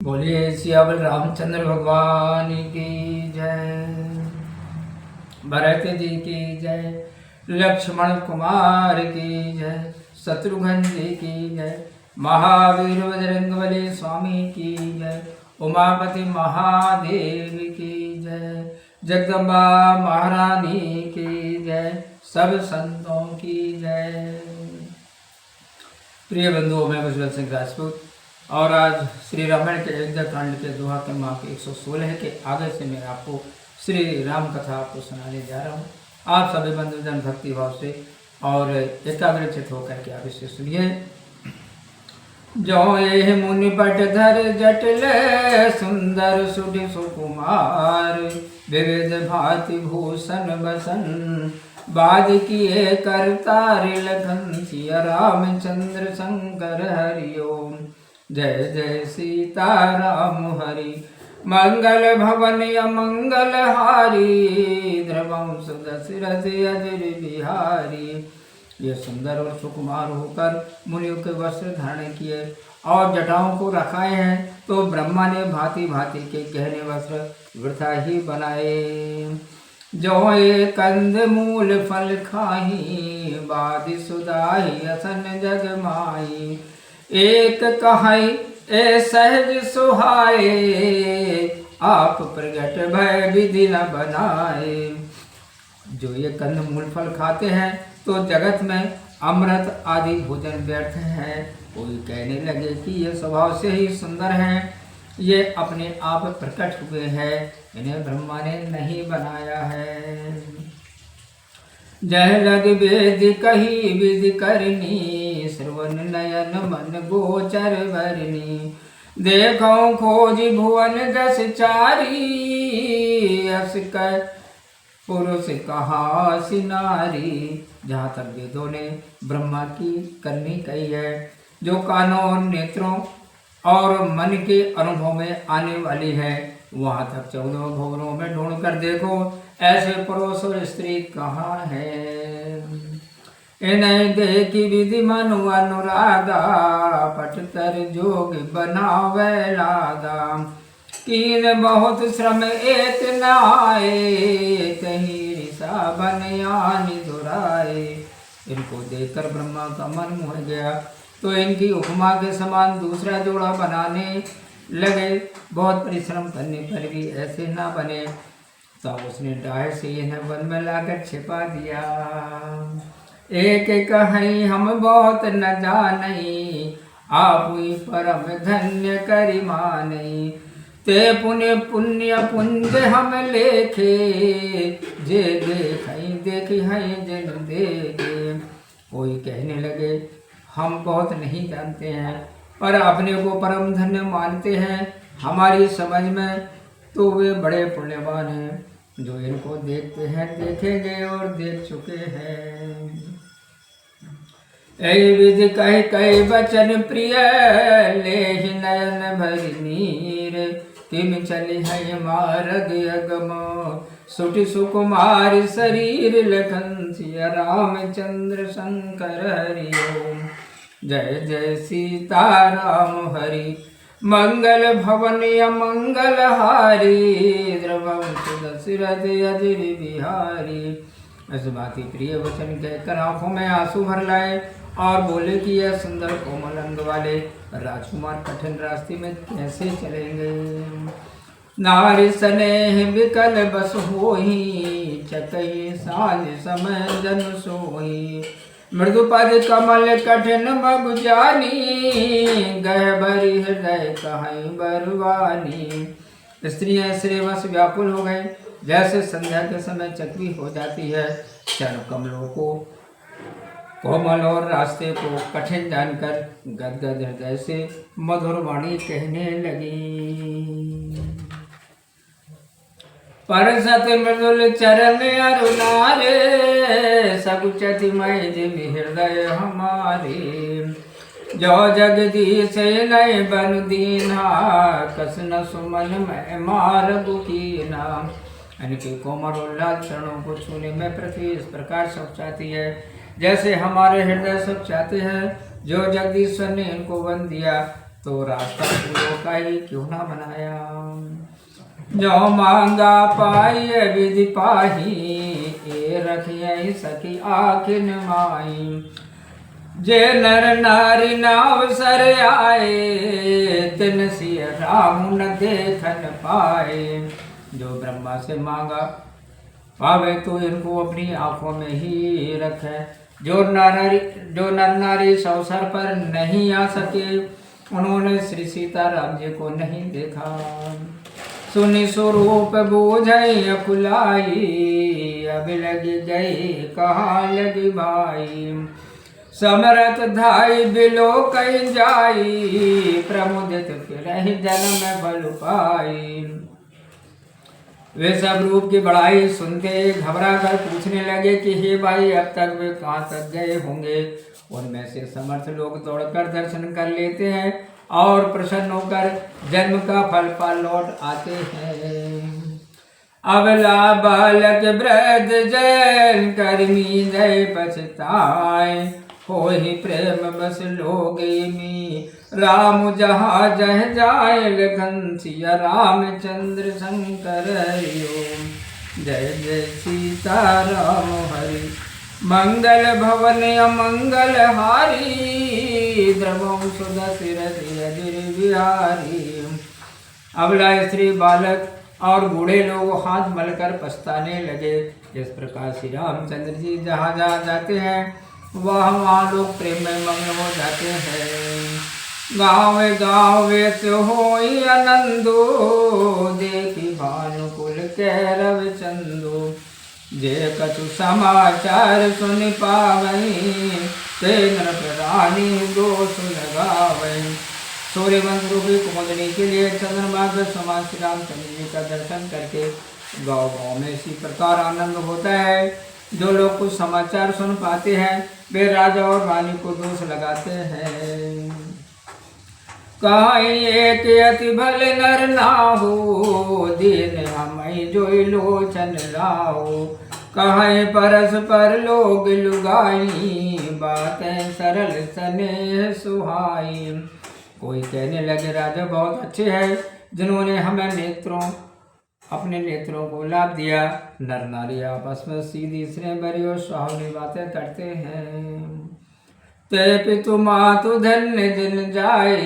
बोलिए सियावल रामचंद्र भगवान की जय, भरत जी की जय, लक्ष्मण कुमार की जय, शत्रुघ्न जी की जय, महावीर बजरंगबली स्वामी की जय, उमापति महादेव की जय, जगदम्बा महारानी की जय, सब संतों की जय। प्रिय बंधुओं, मैं कुशल सिंह राजपूत और आज श्री रामायण के अयोध्या कांड के दोहा क्रमांक के 116 के आगे से मैं आपको श्री राम कथा आपको सुनाने जा रहा हूँ। आप सभी बंधुजन भक्ति भाव से और एकाग्रचित होकर के आप इसे सुनिए। जो ये मुनि पट धर जटल सुंदर सुधि सुकुमार, विविध भांति भूषण बसन, बाद किए करतार लखन, सिया रामचंद्र शंकर हरिओम। जय जय सीताराम हरि, मंगल भवन अमंगल हारी, द्रवंश दशरथ अजर बिहारी। ये सुंदर और सुकुमार होकर मुनियों के वस्त्र धारण किए और जटाओं को रखाए हैं, तो ब्रह्मा ने भांति भांति के गहने वस्त्र वृथा ही बनाए। जो ये कंद मूल फल खाही, बादि सुदाही असन जग माही, एक कहाई ए सहज सुहाए, आप प्रगट भय विधि न बनाए। जो ये कंद मूल फल खाते हैं तो जगत में अमृत आदि भोजन व्यर्थ है। कोई कहने लगे कि ये स्वभाव से ही सुंदर हैं, ये अपने आप प्रकट हुए हैं, इन्हें ब्रह्मा ने नहीं बनाया है। जह लग वेद कही विधि करनी, श्रवण नयन मन गोचर वरनी, देखो खोज भुवन दस चारी, अस कर पुरुष कहा सिनारी। जहाँ तक वेदों ने ब्रह्मा की करनी कही है, जो कानों और नेत्रों और मन के अनुभव में आने वाली है, वहाँ तक 14 भुवनों में ढूंढ कर देखो, ऐसे पुरुष और स्त्री कहाँ है। इन्हें देखी विधि मनु अनुरागा, पटतर जोग बनावे लागा, कीन बहुत श्रम एक न आए, कहीं ऋषा बन आनी दुराए। इनको देखकर ब्रह्मा का मन मोह गया, तो इनकी उपमा के समान दूसरा जोड़ा बनाने लगे। बहुत परिश्रम करने पर भी ऐसे ना बने, तब उसने डाय से इन्हें वन में लाकर छिपा दिया। एक कहीं हम बहुत न जानी, आप ही परम धन्य करी मानी, ते पुण्य पुण्य पुंज हम लेखे, जे देखी हैं जन देखे। कोई कहने लगे हम बहुत नहीं जानते हैं, पर अपने को परम धन्य मानते हैं। हमारी समझ में तो वे बड़े पुण्यवान हैं, जो इनको देखते हैं, देखेंगे और देख चुके हैं। ऐ विधि कह कई वचन प्रिय, ले नयन भरि नीर, किम चली है मार्ग अगम, सुटि सुकुमार शरीर लखन, सिया रामचंद्र शंकर हरिओम। जय जय सीताराम हरि, मंगल भवन अमंगल हारी, द्रवंश दशरथ अजर बिहारी। इस बाती प्रिय वचन कहकर आंखों में आंसू भर लाए और बोले कि यह सुंदर कोमल अंग वाले राजकुमार कठिन रास्ते में कैसे चलेंगे। नारी स्नेह विकल बस होई, चकई सांझ समय जन सोई, मृदुपद कमल कठिन मगु जानी, गहबरी हृदय कहीं बरवानी। स्त्रियां श्रेवश व्याकुल हो गए, जैसे संध्या के समय चकवी हो जाती है। चरण कमलों को कोमल और रास्ते को कठिन जानकर गदगद हृदय से मधुर वाणी कहने लगी। पर सत मृदुल चरण अरुणारे, सकुचति मय जिमि हृदय हमारे, जो जगदीश नय बन दीना, कस न सुमन में मारगु कीना। इनके कोमल और लाल चरणों को छूने में पृथ्वी इस प्रकार सब चाहती है, जैसे हमारे हृदय सब चाहते हैं। जो जगदीश्वर ने इनको वन दिया, तो रास्ता फूलों का ही क्यों ना बनाया। जो मांगा पाई विधि पाही, ए रखिए सखी आखिन माई। जे नर नारी नाव सर आए, तिन सिय राम न देखन पाए। जो ब्रह्मा से मांगा पावे तो इनको अपनी आंखों में ही रखे। जो नर नारी इस अवसर पर नहीं आ सके, उन्होंने श्री सीताराम जी को नहीं देखा। सुनि स्वरूप बूझई अकुलाई, अब लगी गई कहाँ लगी भाई। समरथ धाई बिलो कहीं जाई, प्रमुदित फिरहि जन्म बल पाई। वे सब रूप की बड़ाई सुनते घबरा कर पूछने लगे कि हे भाई, अब तक वे कहाँ तक गए होंगे। उनमें से समर्थ लोग दौड़कर दर्शन कर लेते हैं और प्रसन्न होकर जन्म का फल पा लौट आते हैं। अबला बालक वृद्ध जैन कर्मी दय पछताए, हो ही प्रेम बस लोग मी। राम जहाँ जह जाए लखन सिया रामचंद्र शंकर हरिओम। जय जय सीता राम हरि, मंगल भवन अमंगल हारी। द्रवम सुदशरथ अजिर बिहारी। अबला स्त्री बालक और बूढ़े लोग हाथ मलकर पछताने लगे। जिस प्रकार श्री रामचंद्र जी जहाँ जहाँ जाते हैं वहाँ लोग प्रेम में मग्न हो जाते हैं। गाँव गाँव से होई आनंदो, देखी भानुकुल कैरव चंदो। जे कछु समाचार सुन पावई, ते नर प्राणी दोष लगावई। सूर्यवंश रूपी कुमुदनी के लिए चंद्रमा के समान श्री रामचंद्र जी का दर्शन करके गाँव गाँव में इसी प्रकार आनंद होता है। जो लोग कुछ समाचार सुन पाते हैं वे राजा और रानी को दोष लगाते हैं। कहीं एक अति भल नर नाहु, दीन हमई जोई लोचन लाओ। कहीं परस्पर लोग लुगाई, बातें सरल स्नेह सुहाई। कोई कहने लगे राजा बहुत अच्छे हैं, जिन्होंने हमें अपने नेत्रों को लाभ दिया। नर नारी आपस में सीधी स्नेह भरी और सुहावनी बातें करते हैं। ते पितु मातु धन्य जिन जाए,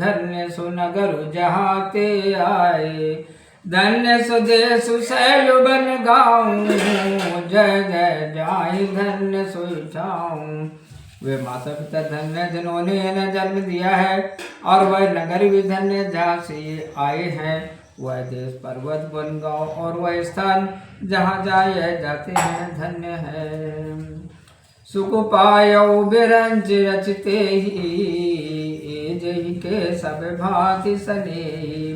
धन्य सुनगर जहाँ ते आए। धन्य सुदेश शैल बन गाऊं, जय जय जाई धन्य सुइछाऊं। वे माता पिता धन्य जिन्होंने इन्हें जन्म दिया है, और वह नगर भी धन्य जहाँ से ये आए हैं। वह देश पर्वत वन गाँव और वह स्थान जहाँ जाए जाते हैं धन्य है। सुख पायो बिरंज रचते ही, जही के सब भांति सने।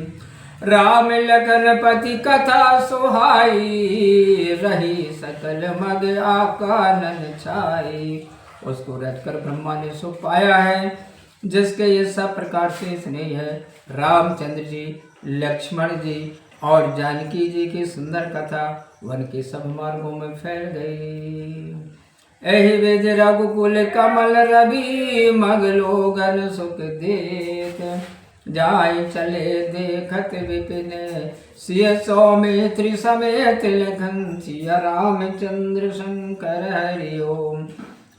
राम लखन पति कथा सुहाई, रही सकल मग आकानन छाई। उसको रचकर ब्रह्मा ने सुख पाया है, जिसके ये सब प्रकार से स्नेह है। रामचंद्र जी, लक्ष्मण जी और जानकी जी की सुंदर कथा वन के सब मार्गों में फैल गई। एहि विज रघुकुल कमल रवि, मग लोगन सुख देख। जाय चले देखत विपिन, सिय सौमित्री समेत लखन सिया रामचंद्र शंकर हरिओम।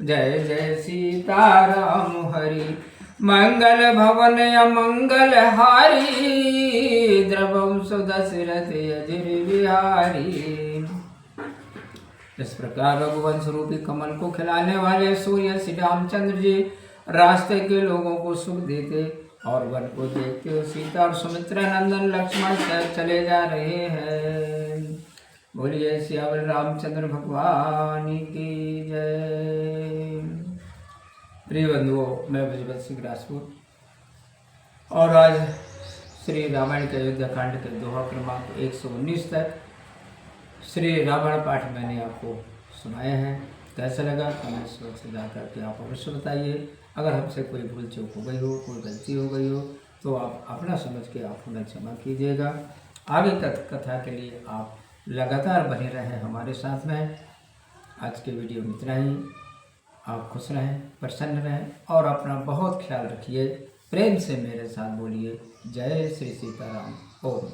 जय जय सीता राम हरि, मंगल भवन अमंगल हारी। द्रवम सुदशरथ अजिर बिहारी। इस प्रकार रघुवंश रूपी कमल को खिलाने वाले सूर्य श्री रामचंद्र जी रास्ते के लोगों को सुख देते और वन को देखते हुए सीता और सुमित्रा नंदन लक्ष्मण सहित चले जा रहे हैं। बोलिए सियावर रामचंद्र भगवान की जय। प्रिय बंधुओं, मैं भजपत सिंह राजपूत और आज श्री रामायण के अयोध्या कांड के दोहा क्रमांक 119 तक श्री रामायण पाठ मैंने आपको सुनाया है। कैसा लगा कमेंट्स बॉक्स में जा करके आप अवश्य बताइए। अगर हमसे कोई भूल चूक हो गई हो, कोई गलती हो गई हो, तो आप अपना समझ के आप उन्हें क्षमा कीजिएगा। आगे कथा के लिए आप लगातार बने रहें हमारे साथ में। आज के वीडियो में इतना ही। आप खुश रहें, प्रसन्न रहें और अपना बहुत ख्याल रखिए। प्रेम से मेरे साथ बोलिए जय श्री सीताराम। ओम।